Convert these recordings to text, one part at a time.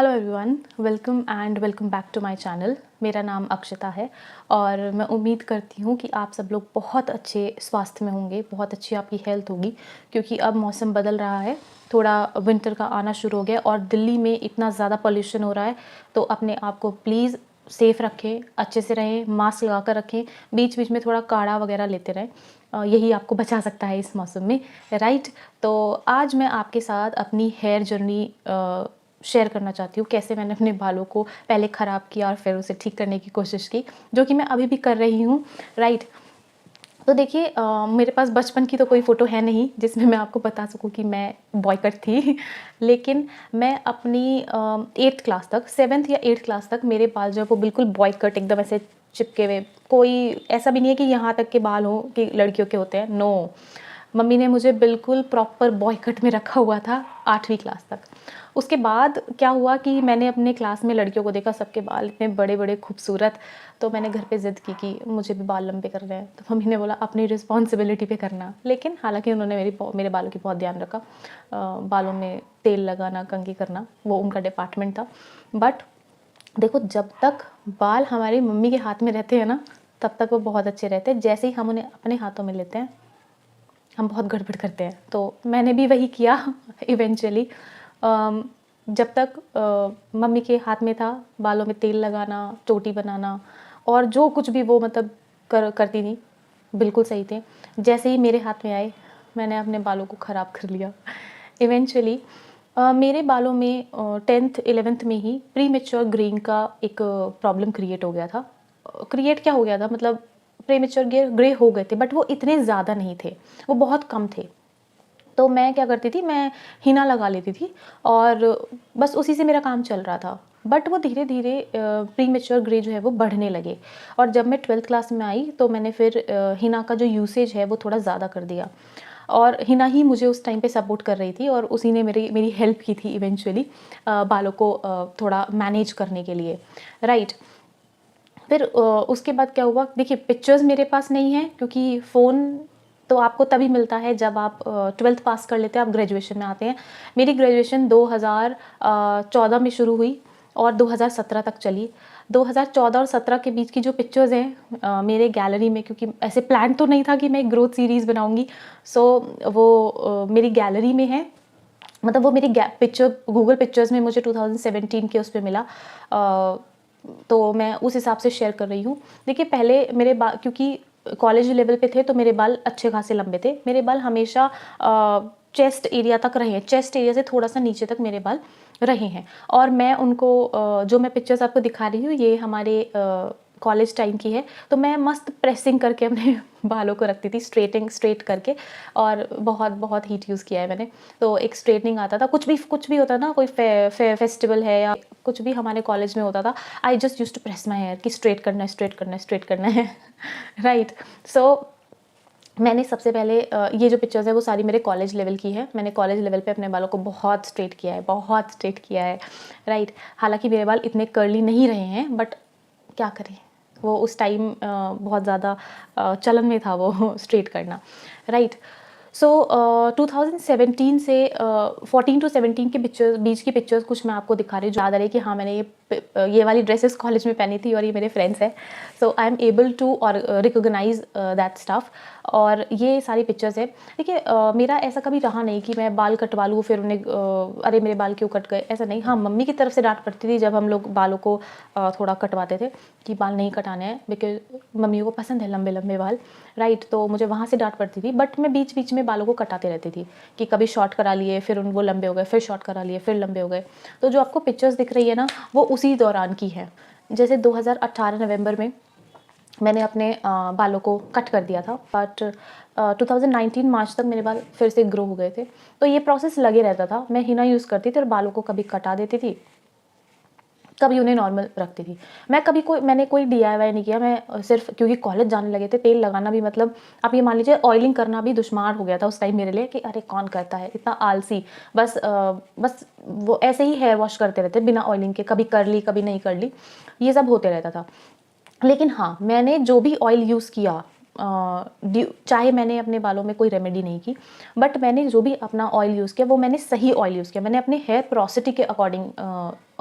Hello everyone, welcome back to my channel. मेरा नाम अक्षता है और मैं उम्मीद करती हूँ कि आप सब लोग बहुत अच्छे स्वास्थ्य में होंगे, बहुत अच्छी आपकी हेल्थ होगी, क्योंकि अब मौसम बदल रहा है, थोड़ा विंटर का आना शुरू हो गया और दिल्ली में इतना ज़्यादा पॉल्यूशन हो रहा है। तो अपने आप को प्लीज़ सेफ़ रखें, अच्छे से रहें, मास्क लगा कर रखें, बीच बीच में थोड़ा काढ़ा वगैरह लेते रहें। यही आपको बचा सकता है इस मौसम में, राइट। तो आज मैं आपके साथ अपनी हेयर जर्नी शेयर करना चाहती हूँ, कैसे मैंने अपने बालों को पहले ख़राब किया और फिर उसे ठीक करने की कोशिश की, जो कि मैं अभी भी कर रही हूँ, राइट। तो देखिए, मेरे पास बचपन की तो कोई फ़ोटो है नहीं जिसमें मैं आपको बता सकूँ कि मैं बॉय कट थी लेकिन मैं अपनी 8th क्लास तक, 7th या 8th क्लास तक मेरे बाल जो है वो बिल्कुल बॉय कट एकदम ऐसे चिपके हुए। कोई ऐसा भी नहीं है कि यहाँ तक के बाल हों कि लड़कियों के होते हैं, नो। मम्मी ने मुझे बिल्कुल प्रॉपर बॉय कट में रखा हुआ था 8वीं क्लास तक। उसके बाद क्या हुआ कि मैंने अपने क्लास में लड़कियों को देखा, सबके बाल इतने बड़े बड़े खूबसूरत। तो मैंने घर पे ज़िद की कि मुझे भी बाल लंबे करने हैं। तो मम्मी ने बोला अपनी रिस्पॉन्सिबिलिटी पे करना, लेकिन हालांकि उन्होंने मेरे बालों की बहुत ध्यान रखा। बालों में तेल लगाना, कंघी करना, वो उनका डिपार्टमेंट था। बट देखो, जब तक बाल हमारी मम्मी के हाथ में रहते हैं ना, तब तक वो बहुत अच्छे रहते हैं। जैसे ही हम उन्हें अपने हाथों में लेते हैं, हम बहुत गड़बड़ करते हैं। तो मैंने भी वही किया इवेंचुअली। जब तक मम्मी के हाथ में था, बालों में तेल लगाना, चोटी बनाना और जो कुछ भी वो मतलब करती थी, बिल्कुल सही थे। जैसे ही मेरे हाथ में आए, मैंने अपने बालों को ख़राब कर लिया इवेंचुअली। मेरे बालों में 10th 11th में ही प्रीमेच्योर ग्रेइंग का एक प्रॉब्लम क्रिएट हो गया था। क्रिएट क्या हो गया था, मतलब प्रीमेच्योर ग्रे हो गए थे, बट वो इतने ज़्यादा नहीं थे, वो बहुत कम थे। तो मैं क्या करती थी, मैं हिना लगा लेती थी और बस उसी से मेरा काम चल रहा था। बट वो धीरे धीरे प्रीमेच्योर ग्रे जो है वो बढ़ने लगे। और जब मैं 12th क्लास में आई तो मैंने फिर हिना का जो यूसेज है वो थोड़ा ज़्यादा कर दिया। और हिना ही मुझे उस टाइम पे सपोर्ट कर रही थी और उसी ने मेरी मेरी हेल्प की थी इवेंचुअली, बालों को थोड़ा मैनेज करने के लिए, राइट। फिर उसके बाद क्या हुआ, देखिए पिक्चर्स मेरे पास नहीं है, क्योंकि फ़ोन तो आपको तभी मिलता है जब आप 12th पास कर लेते हैं, आप ग्रेजुएशन में आते हैं। मेरी ग्रेजुएशन 2014 में शुरू हुई और 2017 तक चली। 2014 और 17 के बीच की जो पिक्चर्स हैं मेरे गैलरी में, क्योंकि ऐसे प्लान तो नहीं था कि मैं एक ग्रोथ सीरीज़ बनाऊंगी, सो वो मेरी गैलरी में है। मतलब वो मेरी पिक्चर गूगल पिक्चर्स में मुझे 2017 के उस पे मिला। तो मैं उस हिसाब से शेयर कर रही हूँ। देखिए, पहले मेरे बाल, क्योंकि कॉलेज लेवल पे थे, तो मेरे बाल अच्छे खासे लंबे थे। मेरे बाल हमेशा चेस्ट एरिया तक रहे हैं, चेस्ट एरिया से थोड़ा सा नीचे तक मेरे बाल रहे हैं। और मैं उनको जो मैं पिक्चर्स आपको दिखा रही हूँ, ये हमारे कॉलेज टाइम की है। तो मैं मस्त प्रेसिंग करके अपने बालों को रखती थी, स्ट्रेट करके। और बहुत बहुत हीट यूज़ किया है मैंने। तो एक स्ट्रेटनिंग आता था, कुछ भी होता ना, कोई फेस्टिवल है या कुछ भी हमारे कॉलेज में होता था, I just use to press my hair कि स्ट्रेट करना है, स्ट्रेट करना है, स्ट्रेट करना है राइट। सो मैंने सबसे पहले ये जो पिक्चर्स है वो सारी मेरे कॉलेज लेवल की है। मैंने कॉलेज लेवल पे अपने बालों को बहुत स्ट्रेट किया है, बहुत स्ट्रेट किया है, राइट। हालांकि मेरे बाल इतने कर्ली नहीं रहे हैं, बट क्या करें, वो उस टाइम बहुत ज़्यादा चलन में था वो स्ट्रेट करना, राइट। सो 2017 से 14 टू 17 के बीच की पिक्चर्स कुछ मैं आपको दिखा रही हूँ। याद आ रही है कि हाँ, मैंने ये वाली ड्रेसेस कॉलेज में पहनी थी और ये मेरे फ्रेंड्स हैं। So I am able to और रिकोगनाइज दैट स्टफ। और ये सारी पिक्चर्स है। देखिए, मेरा ऐसा कभी रहा नहीं कि मैं बाल कटवा लूँ फिर उन्हें अरे मेरे बाल क्यों कट गए, ऐसा नहीं। हाँ, मम्मी की तरफ से डांट पड़ती थी जब हम लोग बालों को थोड़ा कटवाते थे कि बाल नहीं कटाने हैं, बिकॉज मम्मी को पसंद है लंबे लंबे बाल, राइट। तो मुझे वहाँ से डांट पड़ती थी। बट मैं बीच बीच में बालों को कटाते रहती थी कि कभी शॉर्ट करा लिए, फिर वो लंबे हो गए, फिर शॉर्ट करा लिए, फिर लंबे हो गए। तो जो आपको पिक्चर्स दिख रही है ना, वो उसी दौरान की है। जैसे 2018 नवंबर में मैंने अपने बालों को कट कर दिया था, बट 2019 मार्च तक मेरे बाल फिर से ग्रो हो गए थे। तो ये प्रोसेस लगे रहता था। मैं हिना यूज़ करती थी और बालों को कभी कटा देती थी, कभी उन्हें नॉर्मल रखती थी। मैंने कोई DIY नहीं किया। मैं सिर्फ, क्योंकि कॉलेज जाने लगे थे, तेल लगाना भी, मतलब आप ये मान लीजिए ऑयलिंग करना भी दुश्वार हो गया था उस टाइम मेरे लिए कि अरे कौन करता है इतना आलसी। बस वो ऐसे ही हेयर वॉश करते रहते बिना ऑयलिंग के, कभी कर ली कभी नहीं कर ली, ये सब होते रहता था। लेकिन हाँ, मैंने जो भी ऑयल यूज़ किया, चाहे मैंने अपने बालों में कोई रेमेडी नहीं की, बट मैंने जो भी अपना ऑयल यूज़ किया वो मैंने सही ऑयल यूज़ किया। मैंने अपने हेयर पोरोसिटी के अकॉर्डिंग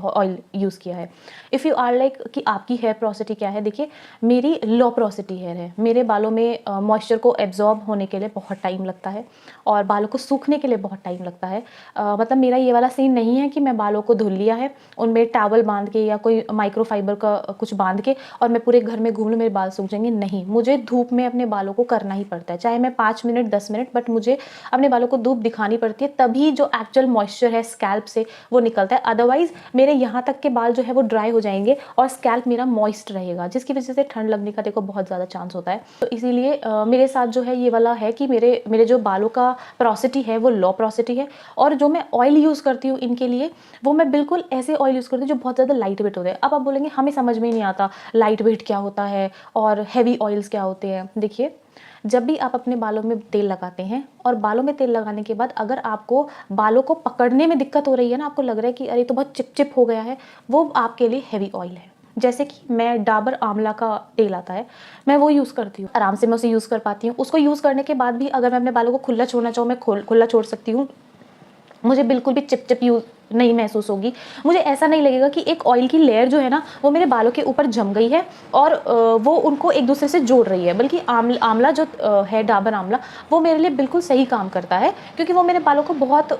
ऑयल यूज़ किया है। इफ़ यू आर लाइक कि आपकी हेयर पोरोसिटी क्या है, देखिए मेरी लो पोरोसिटी हेयर है। मेरे बालों में मॉइस्चर को एब्जॉर्ब होने के लिए बहुत टाइम लगता है और बालों को सूखने के लिए बहुत टाइम लगता है। मतलब मेरा ये वाला सीन नहीं है कि मैं बालों को धुल लिया है, उनमें टॉवल बांध के या कोई माइक्रोफाइबर का कुछ बांध के और मैं पूरे घर में घूम लूँ मेरे बाल सूख जाएंगे। नहीं, मुझे धूप में अपने बालों को करना ही पड़ता है, चाहे मैं 5 मिनट 10 मिनट, बट मुझे अपने बालों को धूप दिखानी पड़ती है, तभी जो एक्चुअल मॉइस्चर है स्कैल्प से वो निकलता है। अदरवाइज मेरे यहाँ तक के बाल जो है वो ड्राई हो जाएंगे और स्कैल्प मेरा मॉइस्ट रहेगा, जिसकी वजह से ठंड लगने का देखो बहुत ज़्यादा चांस होता है। तो इसीलिए मेरे साथ जो है ये वाला है कि मेरे जो बालों का पोरोसिटी है वो लो पोरोसिटी है। और जो मैं ऑयल यूज़ करती हूँ इनके लिए, वो मैं बिल्कुल ऐसे ऑयल यूज़ करती हूँ जो बहुत ज़्यादा लाइट वेट होते हैं। अब आप बोलेंगे हमें समझ में ही नहीं आता लाइट वेट क्या होता है और हैवी ऑयल्स क्या होते हैं। देखिए, जब भी आप अपने बालों में तेल लगाते हैं और बालों में तेल लगाने के बाद अगर आपको बालों को पकड़ने में दिक्कत हो रही है ना, आपको लग रहा है कि अरे तो बहुत चिपचिप हो गया है, वो आपके लिए हैवी ऑयल है। जैसे कि मैं डाबर आंवला का तेल आता है, मैं वो यूज़ करती हूँ, आराम से मैं उसे यूज़ कर पाती हूँ। उसको यूज़ करने के बाद भी अगर मैं अपने बालों को खुला छोड़ना चाहूँ, मैं खुला छोड़ सकती हूँ। मुझे बिल्कुल भी चिप यूज़ नहीं महसूस होगी। मुझे ऐसा नहीं लगेगा कि एक ऑयल की लेयर जो है ना वो मेरे बालों के ऊपर जम गई है और वो उनको एक दूसरे से जोड़ रही है। बल्कि आंवला जो है, डाबर आंवला, वो मेरे लिए बिल्कुल सही काम करता है, क्योंकि वो मेरे बालों को बहुत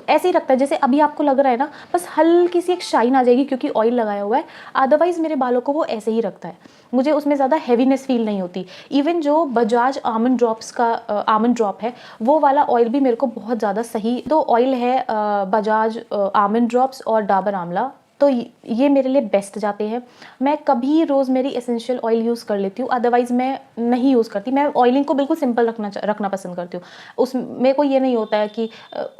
ऐसे ही रखता है जैसे अभी आपको लग रहा है ना, बस हल्की सी एक शाइन आ जाएगी क्योंकि ऑयल लगाया हुआ है। अदरवाइज़ मेरे बालों को वो ऐसे ही रखता है, मुझे उसमें ज़्यादा हैवीनेस फील नहीं होती। इवन जो बजाज आमंड ड्रॉप्स का आमंड ड्रॉप है, वो वाला ऑयल भी मेरे को बहुत ज़्यादा सही। तो ऑयल है बजाज आमंड ड्रॉप्स और डाबर आंवला, तो ये मेरे लिए बेस्ट जाते हैं। मैं कभी रोज़मेरी एसेंशियल ऑयल यूज़ कर लेती हूँ, अदरवाइज़ मैं नहीं यूज़ करती। मैं ऑयलिंग को बिल्कुल सिंपल रखना पसंद करती हूँ। उसमें कोई ये नहीं होता है कि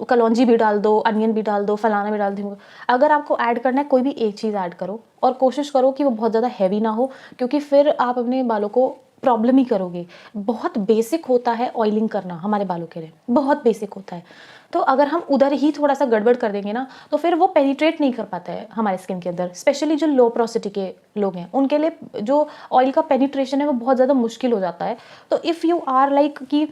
कलौंजी भी डाल दो, अनियन भी डाल दो, फलाना भी डाल दो। अगर आपको ऐड करना है कोई भी एक चीज़ ऐड करो और कोशिश करो कि वो बहुत ज़्यादा हैवी ना हो, क्योंकि फिर आप अपने बालों को प्रॉब्लम ही करोगे। बहुत बेसिक होता है ऑयलिंग करना हमारे बालों के लिए, बहुत बेसिक होता है। तो अगर हम उधर ही थोड़ा सा गड़बड़ कर देंगे ना, तो फिर वो पेनिट्रेट नहीं कर पाता है हमारे स्किन के अंदर। स्पेशली जो लो पोरोसिटी के लोग हैं, उनके लिए जो ऑयल का पेनिट्रेशन है वो बहुत ज़्यादा मुश्किल हो जाता है। तो इफ़ यू आर लाइक कि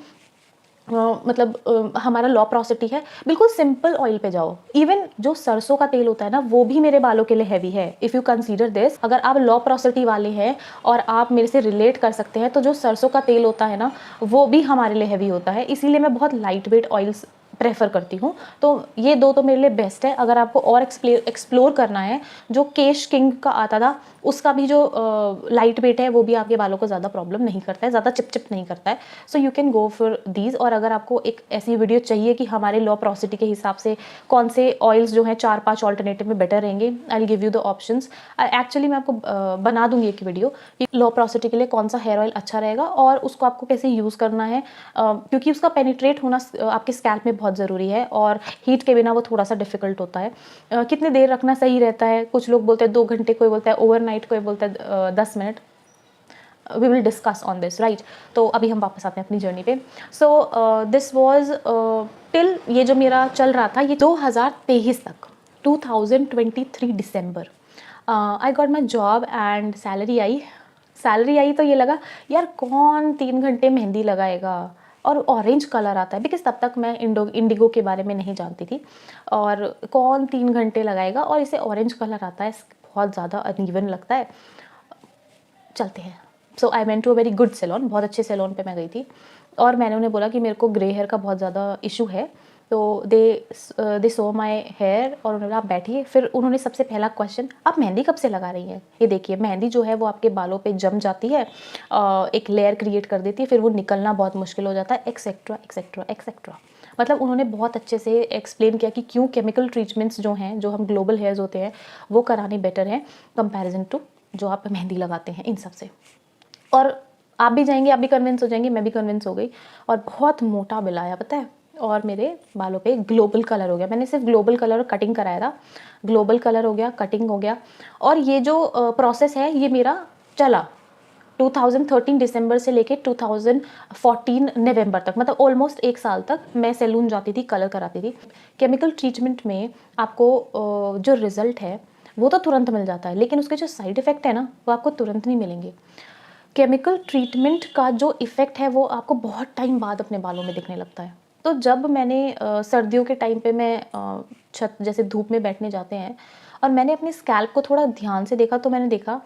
हमारा लो पोरोसिटी है, बिल्कुल सिंपल ऑयल पे जाओ। इवन जो सरसों का तेल होता है ना, वो भी मेरे बालों के लिए हैवी है। इफ़ यू कंसीडर दिस, अगर आप लो पोरोसिटी वाले हैं और आप मेरे से रिलेट कर सकते हैं, तो जो सरसों का तेल होता है ना, वो भी हमारे लिए हैवी होता है। इसीलिए मैं बहुत लाइट वेट ऑयल्स प्रेफर करती हूँ। तो ये दो तो मेरे लिए बेस्ट है। अगर आपको और एक्सप्लोर करना है, जो केश किंग का आता था, उसका भी जो लाइट वेट है वो भी आपके बालों को ज़्यादा प्रॉब्लम नहीं करता है, ज़्यादा चिपचिप नहीं करता है। So you can go for these. और अगर आपको एक ऐसी वीडियो चाहिए कि हमारे लो पोरोसिटी के हिसाब से कौन से ऑयल्स जो हैं 4-5 ऑल्टरनेटिव में बेटर रहेंगे, I will give you the options. Actually मैं आपको बना दूंगी एक वीडियो कि लो पोरोसिटी के लिए कौन सा हेयर ऑयल अच्छा रहेगा और उसको आपको कैसे यूज़ करना है, क्योंकि उसका पेनिट्रेट होना आपके स्कैल्प में बहुत ज़रूरी है और हीट के बिना वो थोड़ा सा डिफिकल्ट होता है। कितने देर रखना सही रहता है, कुछ लोग बोलते हैं 2 घंटे, कोई बोलता है ओवरनाइट, कोई बोलता है 10 minute. We will discuss on this, right. तो अभी हम वापस आते हैं अपनी जर्नी पे। सो दिस वॉज टिल, ये जो मेरा चल रहा था ये 2023 तक, 2023 दिसंबर I got my job and salary I तो ये लगा यार कौन 3 घंटे मेहंदी लगाएगा और ऑरेंज कलर आता है, बिकॉज तब तक मैं इंडिगो के बारे में नहीं जानती थी। और कौन 3 घंटे लगाएगा और इसे ऑरेंज कलर आता है, बहुत ज़्यादा अनइवन लगता है, चलते हैं। So I went to a very good salon, बहुत अच्छे सैलून पे मैं गई थी और मैंने उन्हें बोला कि मेरे को ग्रे हेयर का बहुत ज़्यादा इशू है। तो दे सो माई हेयर और उन्होंने बोला आप बैठिए। फिर उन्होंने सबसे पहला क्वेश्चन, आप मेहंदी कब से लगा रही हैं? ये देखिए, मेहंदी जो है वो आपके बालों पे जम जाती है, एक लेयर क्रिएट कर देती है, फिर वो निकलना बहुत मुश्किल हो जाता है, एक्सेट्रा एक्सेट्रा एक्सेट्रा। मतलब उन्होंने बहुत अच्छे से एक्सप्लेन किया कि क्यों केमिकल ट्रीटमेंट्स जो हैं, जो हम ग्लोबल हेयर्स होते हैं, वो कराने बेटर हैं कंपैरिजन टू जो आप मेहंदी लगाते हैं इन सब से। और आप भी जाएंगे, आप भी कन्विंस हो जाएंगे, मैं भी कन्विंस हो गई और बहुत मोटा बिल आया पता है। और मेरे बालों पे ग्लोबल कलर हो गया। मैंने सिर्फ ग्लोबल कलर और कटिंग कराया था, ग्लोबल कलर हो गया, कटिंग हो गया। और ये जो प्रोसेस है ये मेरा चला 2013 दिसंबर से लेके 2014 नवंबर तक, मतलब ऑलमोस्ट 1 साल तक मैं सैलून जाती थी, कलर कराती थी। केमिकल ट्रीटमेंट में आपको जो रिज़ल्ट है वो तो तुरंत मिल जाता है, लेकिन उसके जो साइड इफ़ेक्ट है ना वो आपको तुरंत नहीं मिलेंगे। केमिकल ट्रीटमेंट का जो इफ़ेक्ट है वो आपको बहुत टाइम बाद अपने बालों में दिखने लगता है। तो जब मैंने सर्दियों के टाइम पे मैं छत जैसे धूप में बैठने जाते हैं और मैंने अपने स्कैल्प को थोड़ा ध्यान से देखा तो मैंने देखा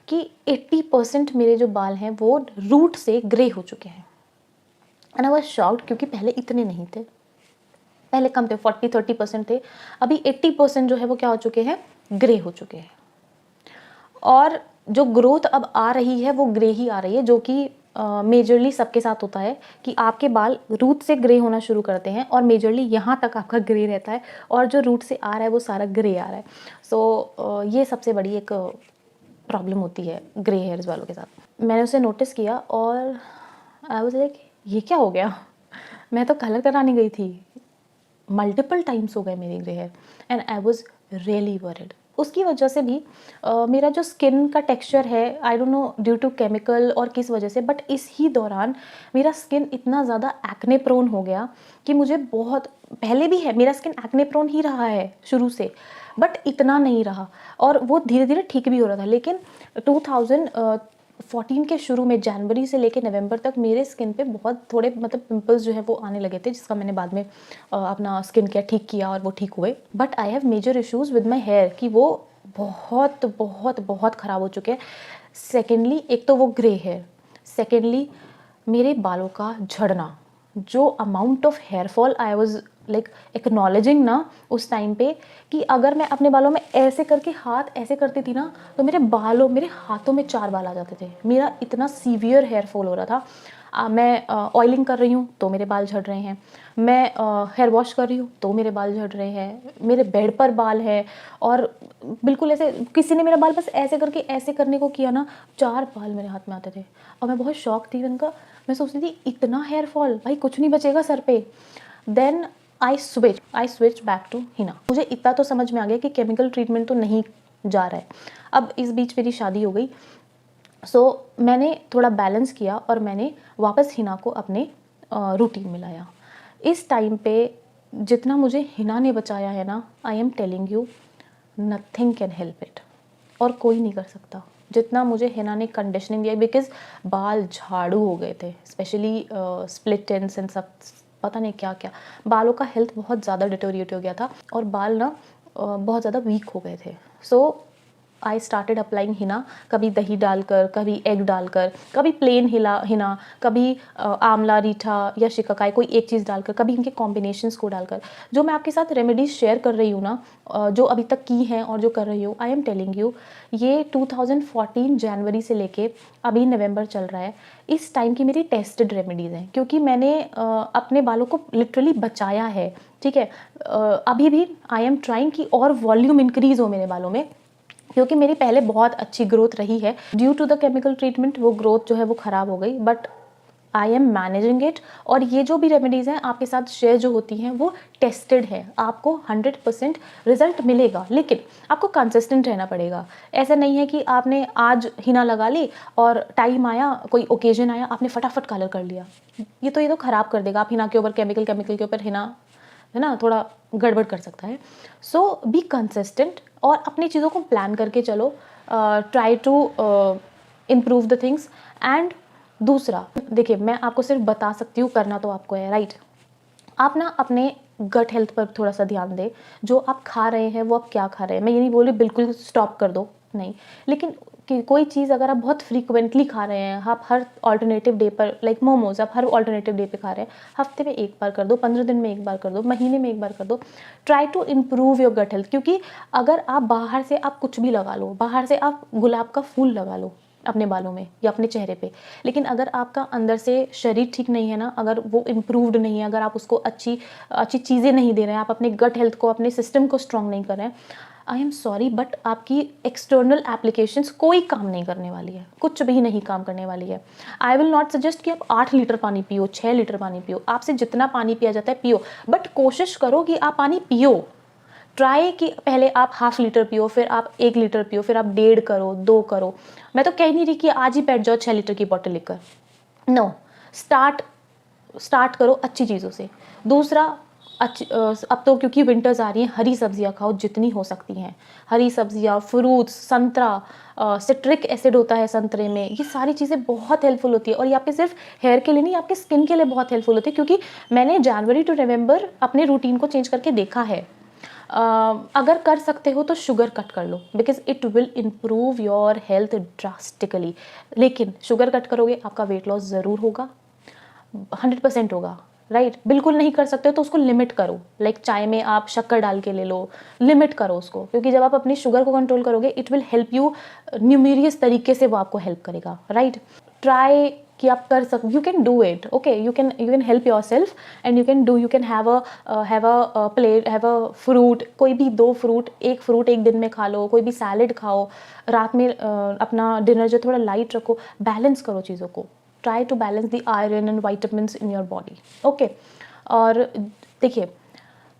कि 80% मेरे जो बाल हैं वो रूट से ग्रे हो चुके हैं। एंड आई वाज शॉक्ड, क्योंकि पहले इतने नहीं थे, पहले कम थे, 40-30% थे, अभी 80% जो है वो क्या हो चुके हैं, ग्रे हो चुके हैं। और जो ग्रोथ अब आ रही है वो ग्रे ही आ रही है, जो कि मेजरली सबके साथ होता है कि आपके बाल रूट से ग्रे होना शुरू करते हैं और मेजरली यहाँ तक आपका ग्रे रहता है, और जो रूट से आ रहा है वो सारा ग्रे आ रहा है। सो ये सबसे बड़ी एक प्रॉब्लम होती है ग्रे हेयर्स वालों के साथ। मैंने उसे नोटिस किया और आई वाज लाइक ये क्या हो गया, मैं तो कलर कराने गई थी, मल्टीपल टाइम्स हो गए मेरे grey hair, and I was really worried. उसकी वजह से भी मेरा जो स्किन का टेक्सचर है, I don't know due to chemical और किस वजह से, बट इस ही दौरान मेरा स्किन इतना ज़्यादा एक्ने प्रोन हो गया कि मुझे बहुत, पहले भी है मेरा स्किन एक्ने प्रोन ही रहा है शुरू से, बट इतना नहीं रहा, और वो धीरे धीरे ठीक भी हो रहा था। लेकिन 2014 के शुरू में, जनवरी से लेकर नवंबर तक मेरे स्किन पे बहुत थोड़े मतलब पिंपल्स जो है वो आने लगे थे, जिसका मैंने बाद में अपना स्किन केयर ठीक किया और वो ठीक हुए। But I have major issues with my hair कि वो बहुत बहुत बहुत ख़राब हो चुके हैं। सेकेंडली, एक तो वो ग्रे हेयर, सेकेंडली मेरे बालों का झड़ना, जो amount of hair fall I was like acknowledging ना उस टाइम पे, कि अगर मैं अपने बालों में ऐसे करके हाथ ऐसे करती थी ना, तो मेरे हाथों में 4 बाल आ जाते थे। मेरा इतना सीवियर हेयर फॉल हो रहा था। मैं ऑयलिंग कर रही हूँ तो मेरे बाल झड़ रहे हैं, मैं हेयर वॉश कर रही हूँ तो मेरे बाल झड़ रहे हैं, मेरे बेड पर बाल है, और बिल्कुल ऐसे किसी ने मेरा बाल बस ऐसे करके ऐसे करने को किया ना, 4 बाल मेरे हाथ में आते थे, और मैं बहुत शॉक थी उनका। मैं सोचती थी इतना हेयर फॉल, भाई कुछ नहीं बचेगा सर पे। Then I switch back to henna. मुझे इतना तो समझ में आ गया कि केमिकल ट्रीटमेंट तो नहीं जा रहा है। अब इस बीच मेरी शादी हो गई, सो मैंने थोड़ा बैलेंस किया और मैंने वापस हिना को अपने रूटीन में लाया। इस टाइम पे जितना मुझे हिना ने बचाया है ना, I am telling you, nothing can help it, और कोई नहीं कर सकता जितना मुझे हिना ने कंडीशनिंग दिया। बिकॉज बाल झाड़ू हो गए थे, स्पेशली स्प्लिट एंड्स एंड सब, पता नहीं क्या क्या, बालों का हेल्थ बहुत ज़्यादा डिटोरिएट हो गया था और बाल ना बहुत ज़्यादा वीक हो गए थे। सो आई स्टार्टेड अप्लाइंग हिना, कभी दही डालकर, कभी एग डालकर, कभी प्लेन हिना, कभी आंवला, रीठा या शिकाकाई, कोई एक चीज़ डालकर, कभी इनके कॉम्बिनेशंस को डालकर। जो मैं आपके साथ रेमेडीज़ शेयर कर रही हूँ ना, जो अभी तक की हैं और जो कर रही हूँ, आई एम टेलिंग यू, ये 2014 जनवरी से लेके अभी नवंबर चल रहा है, इस टाइम की मेरी टेस्टेड रेमेडीज़ हैं, क्योंकि मैंने अपने बालों को लिटरली बचाया है। ठीक है, अभी भी आई एम ट्राइंग कि और वॉल्यूम इंक्रीज़ हो मेरे बालों में, क्योंकि मेरी पहले बहुत अच्छी ग्रोथ रही है। Due to the chemical treatment वो ग्रोथ जो है वो ख़राब हो गई, but I am managing it. और ये जो भी रेमेडीज़ हैं आपके साथ शेयर जो होती हैं वो टेस्टेड है, आपको 100% रिजल्ट मिलेगा, लेकिन आपको कंसिस्टेंट रहना पड़ेगा। ऐसा नहीं है कि आपने आज हिना लगा ली और टाइम आया, कोई ओकेजन आया, आपने फटाफट कलर कर लिया, ये तो ख़राब कर देगा। आप हिना के ऊपर केमिकल के ऊपर हिना है ना, थोड़ा गड़बड़ कर सकता है। सो बी कंसिस्टेंट और अपनी चीज़ों को प्लान करके चलो, try to improve the things. And दूसरा, देखिए मैं आपको सिर्फ बता सकती हूँ, करना तो आपको है, राइट। आप ना अपने गट हेल्थ पर थोड़ा सा ध्यान दें। जो आप खा रहे हैं वो आप क्या खा रहे हैं, मैं ये नहीं बोल रही बिल्कुल स्टॉप कर दो, नहीं, लेकिन कि कोई चीज़ अगर आप बहुत फ्रीक्वेंटली खा रहे हैं, आप हर ऑल्टरनेटिव डे पर, लाइक मोमोज आप हर ऑल्टरनेटिव डे पे खा रहे हैं, हफ्ते में एक बार कर दो, 15 दिन में एक बार कर दो, महीने में एक बार कर दो। Try to improve your gut health, क्योंकि अगर आप बाहर से आप कुछ भी लगा लो, बाहर से आप गुलाब का फूल लगा लो अपने बालों में या अपने चेहरे पे, लेकिन अगर आपका अंदर से शरीर ठीक नहीं है ना, अगर वो इम्प्रूव्ड नहीं है, अगर आप उसको अच्छी चीज़ें नहीं दे रहे हैं, आप अपने गट हेल्थ को, अपने सिस्टम को स्ट्रॉन्ग नहीं कर रहे हैं, आई एम सॉरी बट आपकी एक्सटर्नल एप्लीकेशंस कोई काम नहीं करने वाली है, कुछ भी नहीं काम करने वाली है। आई विल नॉट सजेस्ट कि आप 8 लीटर पानी पियो, 6 लीटर पानी पियो, आपसे जितना पानी पिया जाता है पियो, बट कोशिश करो कि आप पानी पियो। ट्राई कि पहले आप ½ लीटर पियो, फिर आप 1 लीटर पियो, फिर आप 1.5 करो, 2 करो। मैं तो कह नहीं रही कि आज ही बैठ जाओ 6 लीटर की बॉटल लेकर, नो, स्टार्ट करो अच्छी चीज़ों से। दूसरा, अब तो क्योंकि विंटर्स आ रही हैं, हरी सब्जियां खाओ जितनी हो सकती हैं, हरी सब्जियां, फ्रूट्स, संतरा, सिट्रिक एसिड होता है संतरे में, ये सारी चीज़ें बहुत हेल्पफुल होती है। और ये आपके सिर्फ हेयर के लिए नहीं, आपके स्किन के लिए बहुत हेल्पफुल होती है, क्योंकि मैंने जनवरी टू नवंबर अपने रूटीन को चेंज करके देखा है। अगर कर सकते हो तो शुगर कट कर लो, because it will improve your health drastically. लेकिन शुगर कट करोगे आपका वेट लॉस ज़रूर होगा, 100% होगा, राइट। बिल्कुल नहीं कर सकते तो उसको लिमिट करो, लाइक चाय में आप शक्कर डाल के ले लो, लिमिट करो उसको, क्योंकि जब आप अपनी शुगर को कंट्रोल करोगे it will help you numerous तरीके से, वो आपको हेल्प करेगा, राइट। ट्राई कि आप कर सक, you can do it, okay, you can help your self and you can have a plate, have a fruit, कोई भी 2 फ्रूट, एक फ्रूट एक दिन में खा लो, कोई भी सैलेड खाओ, रात में अपना डिनर जो थोड़ा लाइट रखो, बैलेंस करो चीज़ों को, try to balance the iron and vitamins in your body, okay. और देखिए,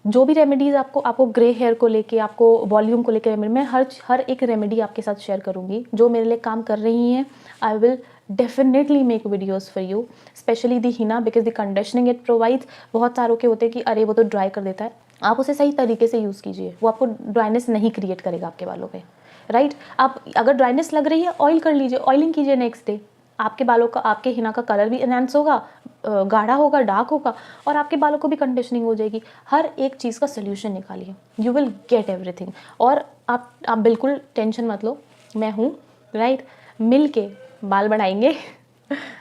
जो भी रेमेडीज़ आपको ग्रे हेयर को लेके, आपको वॉल्यूम को लेके, मैं हर एक रेमेडी आपके साथ शेयर करूँगी जो मेरे लिए काम कर रही हैं। I will definitely make videos for you, specially the Hina, because the conditioning it provides. बहुत सारों के होते हैं कि अरे वो तो ड्राई कर देता है, आप उसे सही तरीके से यूज़ कीजिए, वो आपको ड्राइनेस नहीं क्रिएट करेगा आपके बालों पे, राइट। आप अगर ड्राइनेस लग रही है, ऑयल कर लीजिए, ऑयलिंग कीजिए नेक्स्ट डे, आपके बालों का, आपके हिना का कलर भी एनहांस होगा, गाढ़ा होगा, डार्क होगा, और आपके बालों को भी कंडीशनिंग हो जाएगी। हर एक चीज़ का सोल्यूशन निकालिए, यू विल गेट एवरीथिंग। और आप बिल्कुल टेंशन मत लो, मैं हूँ, राइट। मिल के बाल बढ़ाएंगे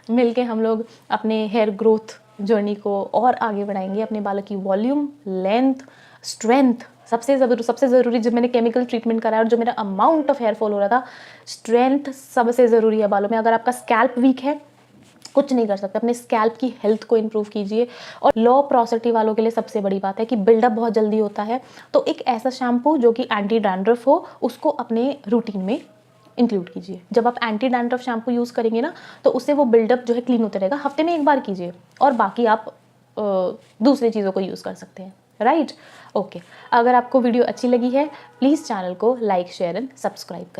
मिल के हम लोग अपने हेयर ग्रोथ जर्नी को और आगे बढ़ाएंगे, अपने बालों की वॉल्यूम, लेंथ, स्ट्रेंथ, सबसे ज़रूरी, जब मैंने केमिकल ट्रीटमेंट कराया और जो मेरा अमाउंट ऑफ हेयर फॉल हो रहा था, स्ट्रेंथ सबसे ज़रूरी है बालों में। अगर आपका स्कैल्प वीक है, कुछ नहीं कर सकते, अपने स्कैल्प की हेल्थ को इंप्रूव कीजिए। और लो पोरोसिटी वालों के लिए सबसे बड़ी बात है कि बिल्डअप बहुत जल्दी होता है, तो एक ऐसा शैम्पू जो कि एंटी डैंड्रफ हो, उसको अपने रूटीन में इंक्लूड कीजिए। जब आप एंटी डैंड्रफ शैम्पू यूज़ करेंगे ना, तो उससे वो बिल्डअप जो है क्लीन होता रहेगा। हफ्ते में 1 बार कीजिए, और बाकी आप दूसरी चीज़ों को यूज़ कर सकते हैं, राइट, ओके। अगर आपको वीडियो अच्छी लगी है, प्लीज़ चैनल को लाइक, शेयर एंड सब्सक्राइब करें।